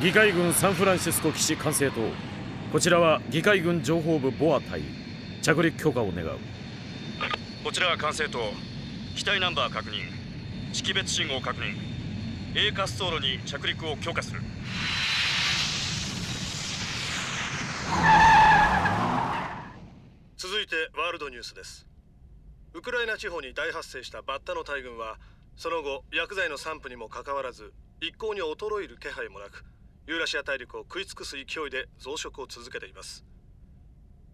議会軍サンフランシスコ基地管制塔、こちらは議会軍情報部ボア隊、着陸許可を願う。こちらは管制塔、機体ナンバー確認、識別信号確認、A 滑走路に着陸を許可する。続いてワールドニュースです。ウクライナ地方に大発生したバッタの大群は、その後薬剤の散布にもかかわらず一向に衰える気配もなく、ユーラシア大陸を食い尽くす勢いで増殖を続けています。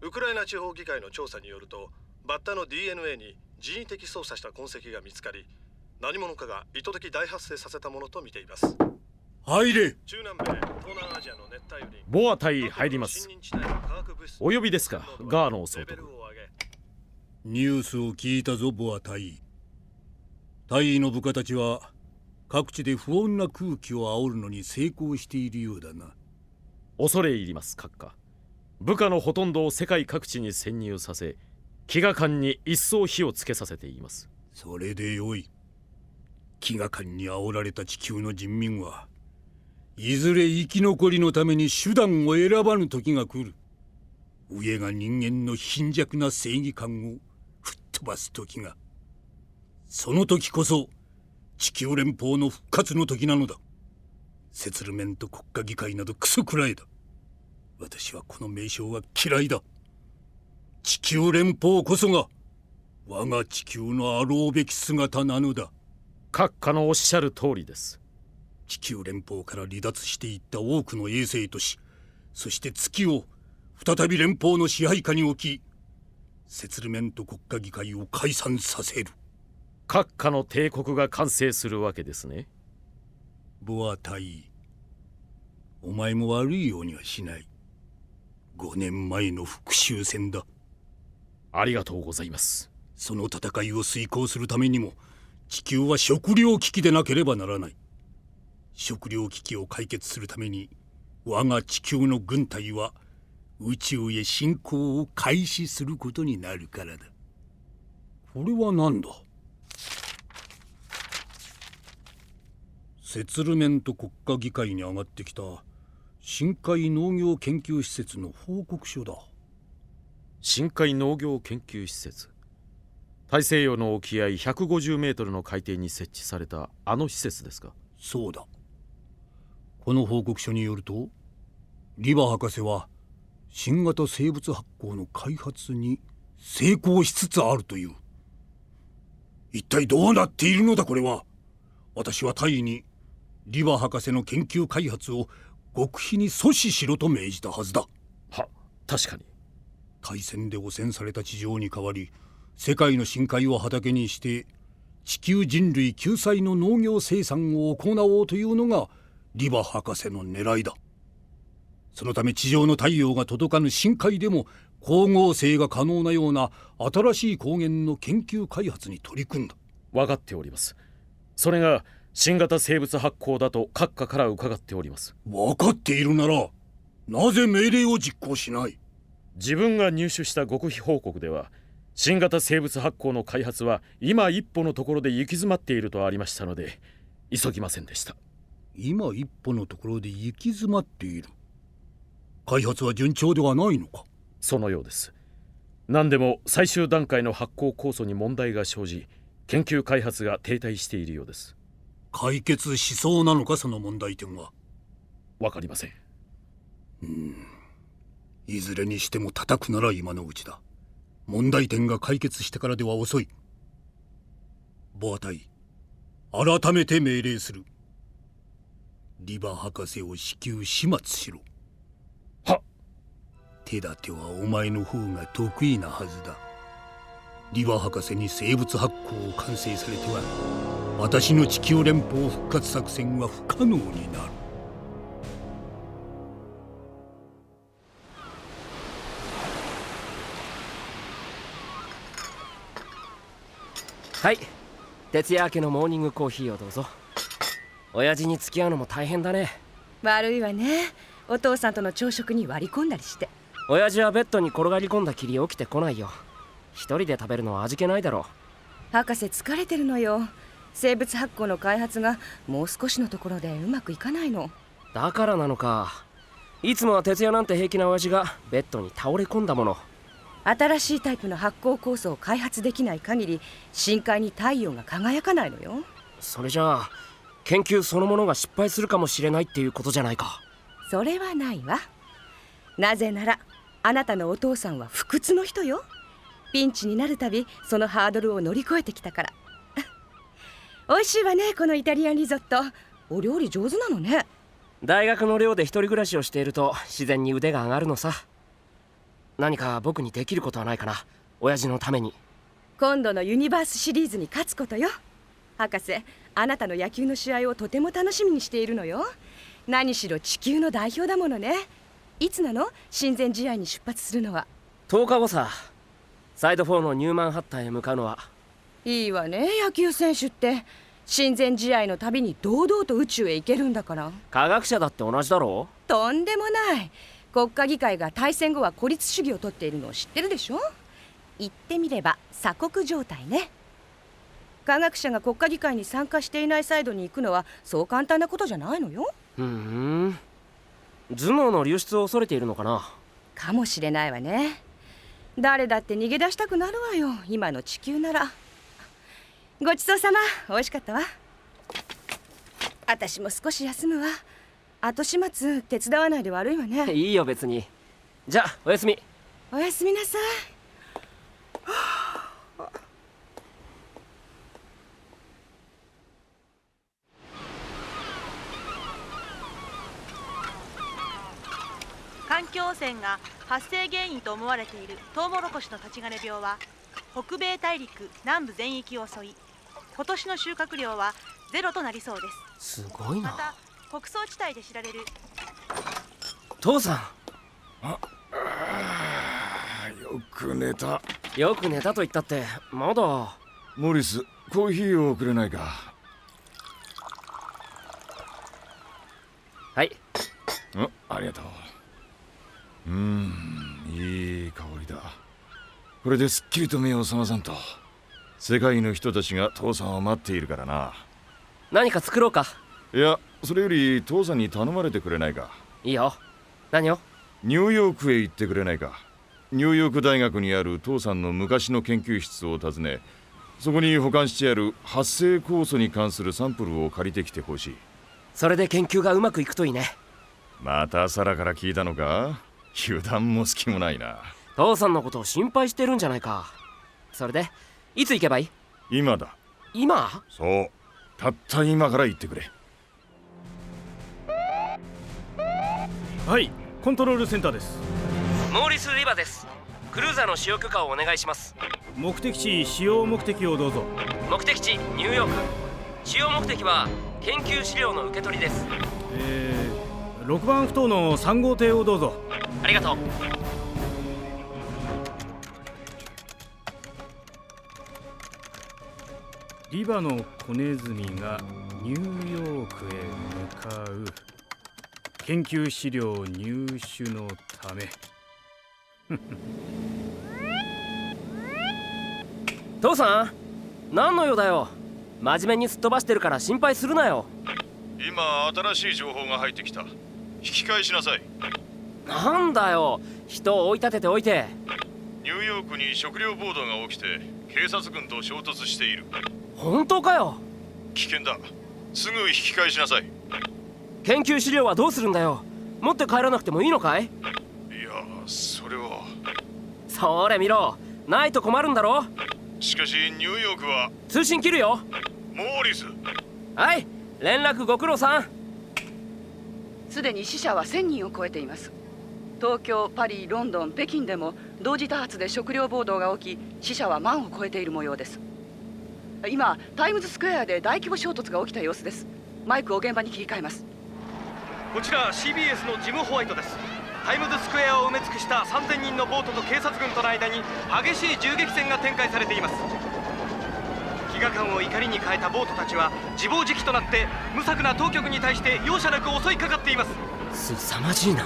ウクライナ地方議会の調査によると、バッタの DNA に人為的操作した痕跡が見つかり、何者かが意図的大発生させたものと見ています。入れ。中南米、東南アジアの熱帯雨林、ボア隊入ります。お呼びですか、ガーノー総督。ニュースを聞いたぞ、ボア隊。隊の部下たちは各地で不穏な空気を煽るのに成功しているようだな。恐れ入ります、閣下。部下のほとんどを世界各地に潜入させ、飢餓感に一層火をつけさせています。それでよい。飢餓感に煽られた地球の人民はいずれ生き残りのために手段を選ばぬ時が来る。上が人間の貧弱な正義感を吹っ飛ばす時が、その時こそ地球連邦の復活の時なのだ。セツルメント国家議会などクソくらいだ。私はこの名称は嫌いだ。地球連邦こそが我が地球のあろうべき姿なのだ。閣下のおっしゃる通りです。地球連邦から離脱していった多くの衛星都市、そして月を再び連邦の支配下に置き、セツルメント国家議会を解散させる。閣下の帝国が完成するわけですね。ボア隊、お前も悪いようにはしない。5年前の復讐戦だ。ありがとうございます。その戦いを遂行するためにも、地球は食糧危機でなければならない。食糧危機を解決するために、我が地球の軍隊は宇宙へ侵攻を開始することになるからだ。これは何だ。セツルメント国家議会に上がってきた深海農業研究施設の報告書だ。深海農業研究施設、大西洋の沖合150メートルの海底に設置されたあの施設ですか。そうだ。この報告書によると、リバ博士は新型生物発光の開発に成功しつつあるという。一体どうなっているのだこれは。私は大尉にリバ博士の研究開発を極秘に阻止しろと命じたはずだ。は、確かに。大戦で汚染された地上に代わり、世界の深海を畑にして地球人類救済の農業生産を行おうというのがリバ博士の狙いだ。そのため地上の太陽が届かぬ深海でも光合成が可能なような新しい光源の研究開発に取り組んだ。分かっております。それが新型生物発光だと閣下から伺っております。分かっているならなぜ命令を実行しない。自分が入手した極秘報告では、新型生物発光の開発は今一歩のところで行き詰まっているとありましたので、急ぎませんでした。今一歩のところで行き詰まっている。開発は順調ではないのか。そのようです。何でも最終段階の発光酵素に問題が生じ、研究開発が停滞しているようです。解決しそうなのか、その問題点は。わかりません。いずれにしても叩くなら今のうちだ。問題点が解決してからでは遅い。ボア隊、改めて命令する。リバ博士を至急始末しろ。はっ。手立てはお前の方が得意なはずだ。リバ博士に生物発光を完成されては、私の地球連邦復活作戦は不可能になる。はい、徹夜明けのモーニングコーヒーをどうぞ。親父に付き合うのも大変だね。悪いわね。お父さんとの朝食に割り込んだりして。親父はベッドに転がり込んだきり起きてこないよ。一人で食べるのは味気ないだろう。博士疲れてるのよ。生物発光の開発がもう少しのところでうまくいかないの。だからなのか。いつもは徹夜なんて平気な親父がベッドに倒れ込んだもの。新しいタイプの発光酵素を開発できない限り深海に太陽が輝かないのよ。それじゃあ研究そのものが失敗するかもしれないっていうことじゃないか。それはないわ。なぜならあなたのお父さんは不屈の人よ。ピンチになるたびそのハードルを乗り越えてきたから美味しいわね、このイタリアンリゾット。お料理上手なのね。大学の寮で一人暮らしをしていると自然に腕が上がるのさ。何か僕にできることはないかな、親父のために。今度のユニバースシリーズに勝つことよ。博士、あなたの野球の試合をとても楽しみにしているのよ。何しろ地球の代表だものね。いつなの、親善試合に出発するのは。10日後さ。サイド4のニューマンハッタンへ向かうのは。いいわね、野球選手って。親善試合のたびに堂々と宇宙へ行けるんだから。科学者だって同じだろ。とんでもない。国家議会が大戦後は孤立主義をとっているのを知ってるでしょ。言ってみれば鎖国状態ね。科学者が国家議会に参加していないサイドに行くのはそう簡単なことじゃないのよ。頭脳の流出を恐れているのかな。かもしれないわね。誰だって逃げ出したくなるわよ、今の地球なら。ごちそうさま、美味しかったわ。私も少し休むわ。後始末手伝わないで悪いわね。いいよ別に。じゃあおやすみ。おやすみなさい。環境汚染が発生原因と思われているトウモロコシの立ち金病は北米大陸南部全域を襲い、今年の収穫量はゼロとなりそうです。すごいな。また穀倉地帯で知られる。父さん。よく寝た。よく寝たと言ったってまだ。モリス、コーヒーをくれないか。はい。ありがとう。いい香りだ。これですっきりと目を覚まさんと。世界の人たちが父さんを待っているからな。何か作ろうか。いや、それより父さんに頼まれてくれないか。いいよ。何を？ニューヨークへ行ってくれないか。ニューヨーク大学にある父さんの昔の研究室を訪ね、そこに保管してある発生酵素に関するサンプルを借りてきてほしい。それで研究がうまくいくといいね。またサラから聞いたのか？油断も隙もないな。父さんのことを心配してるんじゃないか。それでいつ行けばいい？今だ。今？そう、たった今から行ってくれ。はい、コントロールセンターです。モーリス・リバです。クルーザーの使用許可をお願いします。目的地使用目的をどうぞ。目的地ニューヨーク。使用目的は研究資料の受け取りです。6番埠頭の3号艇をどうぞ。ありがとう。リバの子ネズミがニューヨークへ向かう。研究資料入手のため。父さん、何の用だよ。真面目にすっ飛ばしてるから心配するなよ。今新しい情報が入ってきた。引き返しなさい。なんだよ、人を追い立てておいて。ニューヨークに食料暴動が起きて警察軍と衝突している。本当かよ。危険だ。すぐ引き返しなさい。研究資料はどうするんだよ。持って帰らなくてもいいのかい？いや、それは。それ見ろ、ないと困るんだろ。しかしニューヨークは。通信切るよ。モーリス。はい、連絡ご苦労さん。すでに死者は1000人を超えています。東京、パリ、ロンドン、北京でも同時多発で食料暴動が起き、死者は万を超えている模様です。今タイムズスクエアで大規模衝突が起きた様子です。マイクを現場に切り替えます。こちら CBS のジム・ホワイトです。タイムズスクエアを埋め尽くした3000人のボートと警察軍との間に激しい銃撃戦が展開されています。飢餓感を怒りに変えたボートたちは自暴自棄となって無策な当局に対して容赦なく襲いかかっています。凄まじいな。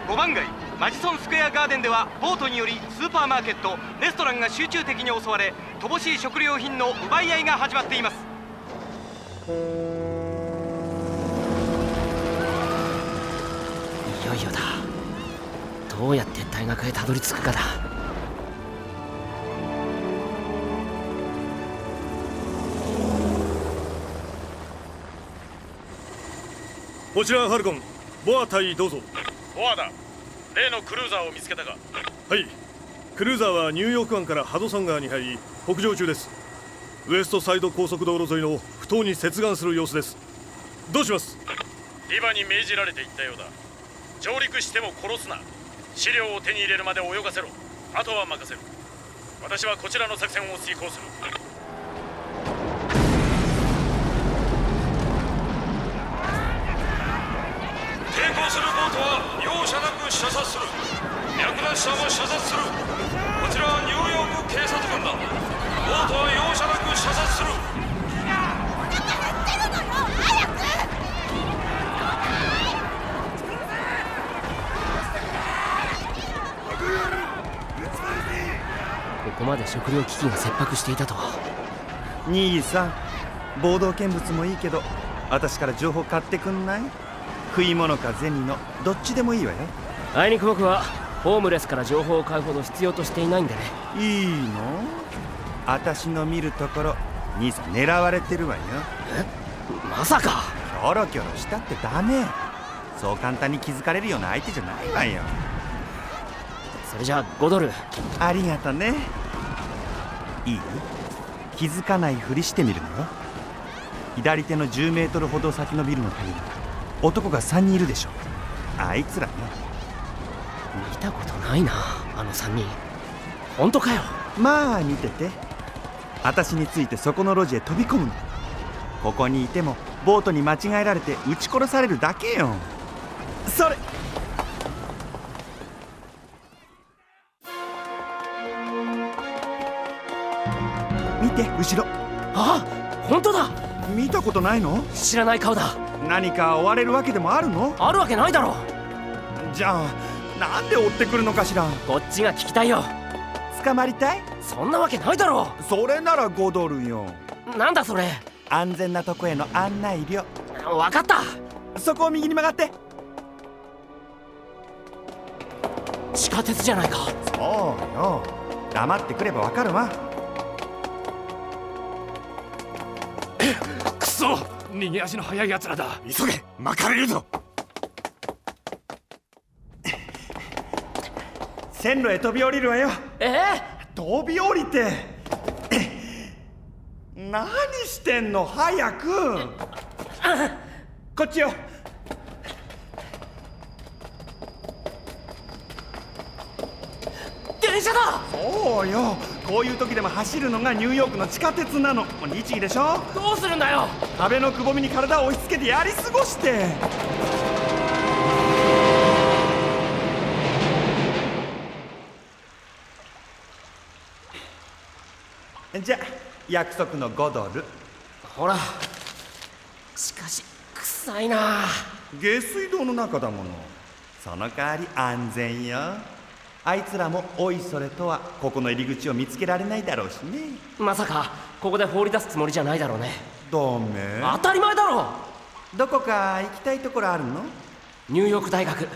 5番街マジソンスクエアガーデンではボートによりスーパーマーケット、レストランが集中的に襲われ、乏しい食料品の奪い合いが始まっています。どうやって大学へたどり着くかだ。こちらファルコン、ボア隊どうぞ。ボアだ。例のクルーザーを見つけたか。はい、クルーザーはニューヨーク湾からハドソン川に入り北上中です。ウエストサイド高速道路沿いの埠頭に接岸する様子です。どうします？リバに命じられていったようだ。上陸しても殺すな。資料を手に入れるまで泳がせろ。あとは任せる。私はこちらの作戦を遂行する。抵抗するボートは容赦なく射殺する。略奪者も射殺する。こちらはニューヨーク警察軍だ。ボートは容赦なく射殺する。ここまで食糧危機が切迫していたとは。兄さん、暴動見物もいいけど私から情報買ってくんない？食い物か銭のどっちでもいいわよ。あいにく僕はホームレスから情報を買うほど必要としていないんでね。いいの？私の見るところ兄さん狙われてるわよ。まさか。キョロキョロしたってダメ。そう簡単に気づかれるような相手じゃないわよ。それじゃあ5ドル。ありがとね。いい？気づかないふりしてみるのよ。左手の10メートルほど先のビルの陰に男が3人いるでしょ。あいつらね。見たことないな、あの3人。本当かよ。まあ見てて。私についてそこの路地へ飛び込むの。ここにいてもボートに間違えられて撃ち殺されるだけよ。それ。見て後ろ。あ、本当だ。見たことないの？知らない顔だ。何か追われるわけでもあるの？あるわけないだろ。じゃあなんで追ってくるのかしら。こっちが聞きたいよ。捕まりたい？そんなわけないだろ。それなら5ドルよ。なんだそれ。安全なとこへの案内料。分かった。そこを右に曲がって。地下鉄じゃないか。そうよ。黙ってくればわかるわ。くそ、逃げ足の速い奴らだ。急げ、巻かれるぞ。線路へ飛び降りるわよ。飛び降りて何してんの？早くこっちよ。電車だ。そうよ。こういう時でも走るのがニューヨークの地下鉄なの。律儀でしょ。どうするんだよ。壁のくぼみに体を押し付けてやり過ごして。じゃあ約束の5ドル。ほら。しかし臭いな。下水道の中だもの。その代わり安全よ。あいつらもおいそれとはここの入り口を見つけられないだろうしね。まさかここで放り出すつもりじゃないだろうね。ダメ。当たり前だろ。どこか行きたいところあるの？ニューヨーク大学。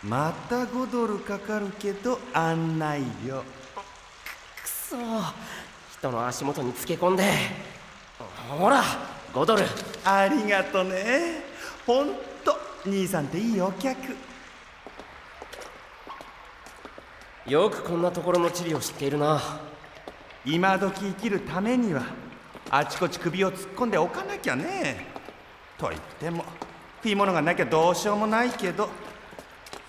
また5ドルかかるけど案内料。くそ、人の足元につけ込んで。ほら5ドル。ありがとね。ほんと兄さんっていいお客。よくこんなところの地理を知っているな。今時生きるためにはあちこち首を突っ込んでおかなきゃね。と言っても食い物がなきゃどうしようもないけど、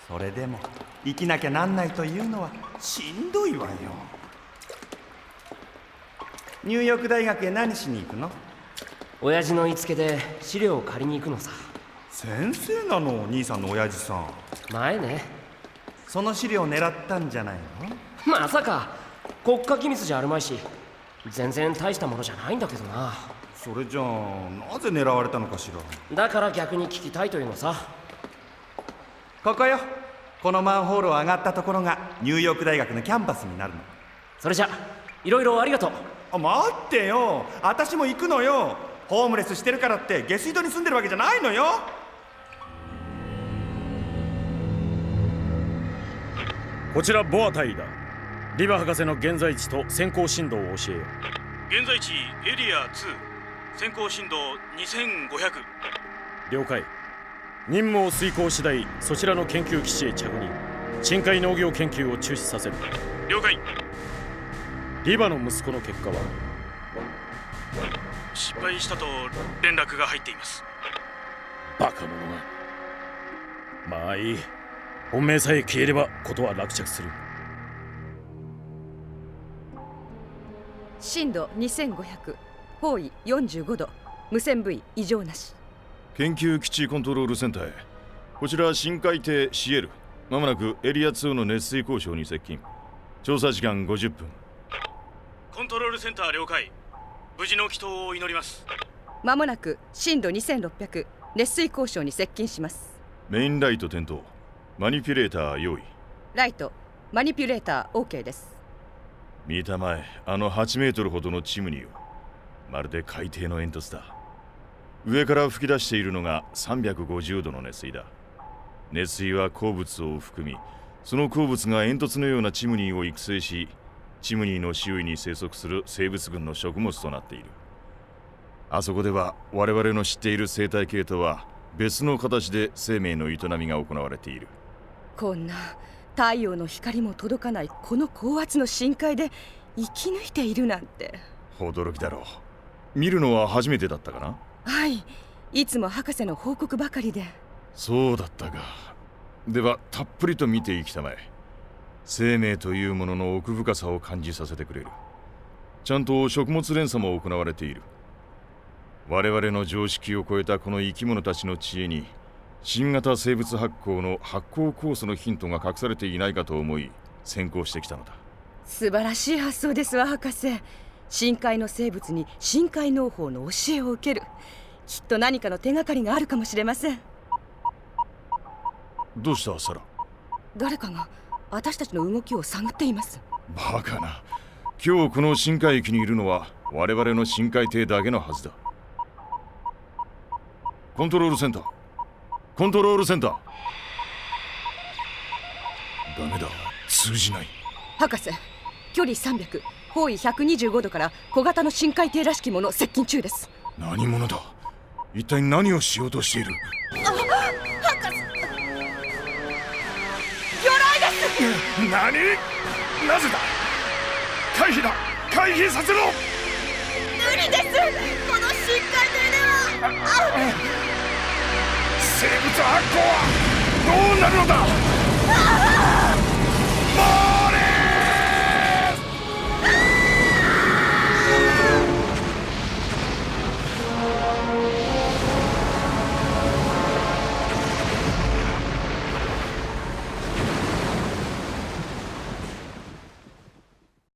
それでも生きなきゃなんないというのはしんどいわよ。ニューヨーク大学へ何しに行くの？親父の言いつけで資料を借りに行くのさ。先生なの？兄さんの親父さん。前ね。その資料を狙ったんじゃないの？まさか国家機密じゃあるまいし、全然大したものじゃないんだけどな。それじゃあなぜ狙われたのかしら。だから逆に聞きたいというのさ。ここよ。このマンホールを上がったところがニューヨーク大学のキャンパスになるの。それじゃいろいろありがとう。待ってよ。私も行くのよ。ホームレスしてるからって下水道に住んでるわけじゃないのよ。こちらボア大尉だ。リバ博士の現在地と先行進路を教えよ。現在地エリア2、先行進路2500。了解。任務を遂行次第そちらの研究基地へ着任。深海農業研究を中止させる。了解。リバの息子の結果は？失敗したと連絡が入っています。バカ者が。まあいい。本命さえ消えればことは落着する。深度2500、方位45度、無線部位異常なし。研究基地コントロールセンターへ。こちら深海艇シエル。まもなくエリア2の熱水交渉に接近。調査時間50分。コントロールセンター了解。無事の帰島を祈ります。まもなく深度2600、熱水交渉に接近します。メインライト点灯。マニピュレーター用意。ライト、マニピュレーター OK です。見たまえ、あの8メートルほどのチムニーを。まるで海底の煙突だ。上から吹き出しているのが350度の熱水だ。熱水は鉱物を含み、その鉱物が煙突のようなチムニーを育成し、チムニーの周囲に生息する生物群の食物となっている。あそこでは我々の知っている生態系とは別の形で生命の営みが行われている。こんな太陽の光も届かないこの高圧の深海で生き抜いているなんて。驚きだろう。見るのは初めてだったかな？はい、いつも博士の報告ばかりで。そうだったか。ではたっぷりと見ていきたまえ。生命というものの奥深さを感じさせてくれる。ちゃんと食物連鎖も行われている。我々の常識を超えたこの生き物たちの知恵に新型生物発酵の発酵酵素のヒントが隠されていないかと思い先行してきたのだ。素晴らしい発想ですわ博士。深海の生物に深海農法の教えを受ける。きっと何かの手がかりがあるかもしれません。どうしたサラ？誰かが私たちの動きを探っています。バカな。今日この深海域にいるのは我々の深海艇だけのはずだ。コントロールセンター。コントロールセンター。ダメだ、通じない。博士、距離300、方位125度から小型の深海艇らしきもの接近中です。何者だ？一体何をしようとしている？博士、魚雷です。何？なぜだ？回避だ！回避させろ！無理です。この深海艇では。生物発酵はどうなるのだ？